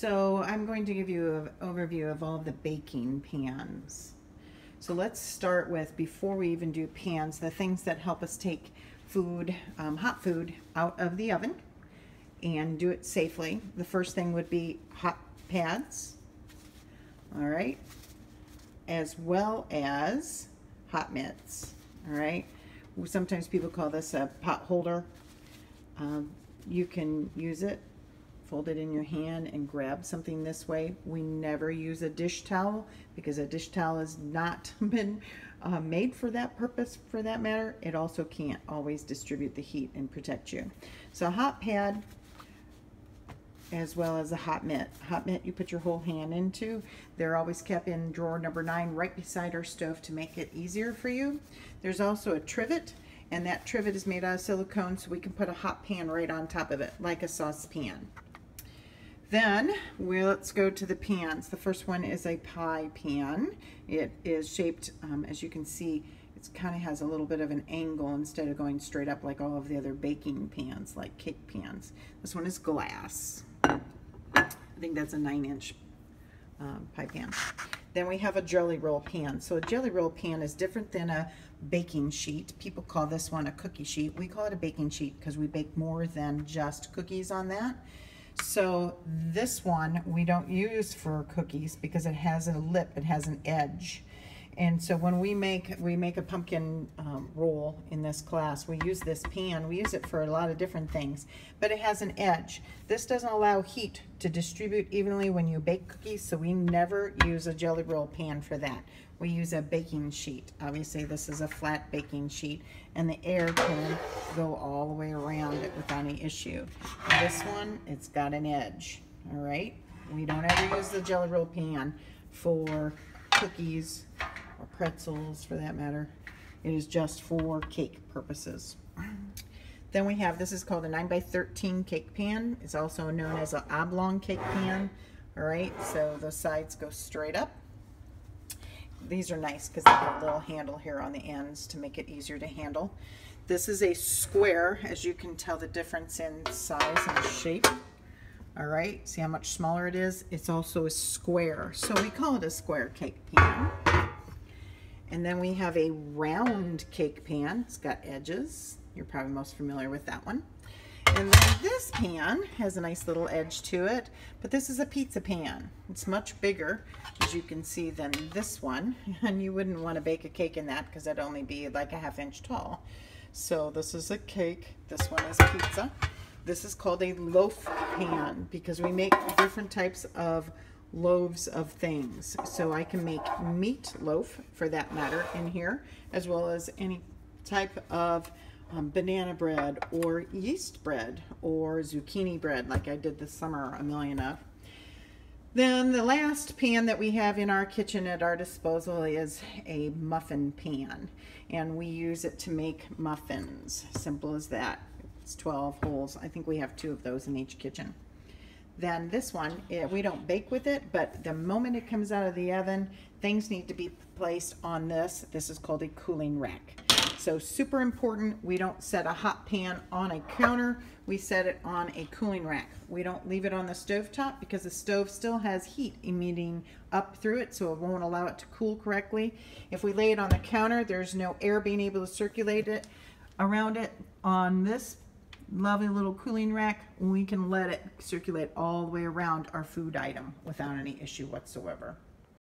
So I'm going to give you an overview of all of the baking pans. So let's start with, before we even do pans, the things that help us take food, hot food, out of the oven and do it safely. The first thing would be hot pads, all right, as well as hot mitts, all right. Sometimes people call this a pot holder. You can use it, fold it in your hand and grab something this way. We never use a dish towel because a dish towel has not been made for that purpose, for that matter. It also can't always distribute the heat and protect you. So a hot pad as well as a hot mitt. Hot mitt you put your whole hand into. They're always kept in drawer number 9 right beside our stove to make it easier for you. There's also a trivet, and that trivet is made out of silicone, so we can put a hot pan right on top of it like a saucepan. Then let's go to the pans. The first one is a pie pan. It is shaped, as you can see, it kind of has a little bit of an angle instead of going straight up like all of the other baking pans, like cake pans. This one is glass. I think that's a 9-inch pie pan. Then we have a jelly roll pan. So a jelly roll pan is different than a baking sheet. People call this one a cookie sheet. We call it a baking sheet because we bake more than just cookies on that. So this one we don't use for cookies because it has a lip, it has an edge. And so when we make a pumpkin roll in this class, we use this pan. We use it for a lot of different things, but it has an edge. This doesn't allow heat to distribute evenly when you bake cookies, so we never use a jelly roll pan for that. We use a baking sheet. Obviously this is a flat baking sheet, and the air can go all the way around it without any issue. This one, it's got an edge, all right? We don't ever use the jelly roll pan for cookies or pretzels for that matter. It is just for cake purposes. Then we have, this is called a 9x13 cake pan. It's also known as an oblong cake pan. All right, so the sides go straight up. These are nice because they have a little handle here on the ends to make it easier to handle. This is a square, as you can tell the difference in size and shape. All right, see how much smaller it is? It's also a square, so we call it a square cake pan. And then we have a round cake pan. It's got edges. You're probably most familiar with that one. And then this pan has a nice little edge to it, but this is a pizza pan. It's much bigger, as you can see, than this one, and you wouldn't want to bake a cake in that because it'd only be like a 1/2 inch tall. So this is a cake, this one is pizza. This is called a loaf pan because we make different types of loaves of things. So I can make meat loaf, for that matter, in here, as well as any type of banana bread or yeast bread or zucchini bread like I did this summer a million of. Then the last pan that we have in our kitchen at our disposal is a muffin pan, and we use it to make muffins. Simple as that. It's 12 holes. I think we have 2 of those in each kitchen. Then this one, we don't bake with it, but the moment it comes out of the oven, things need to be placed on this. This is called a cooling rack. So super important, we don't set a hot pan on a counter, we set it on a cooling rack. We don't leave it on the stove top because the stove still has heat emitting up through it, so it won't allow it to cool correctly. If we lay it on the counter, there's no air being able to circulate it around it. On this lovely little cooling rack, we can let it circulate all the way around our food item without any issue whatsoever.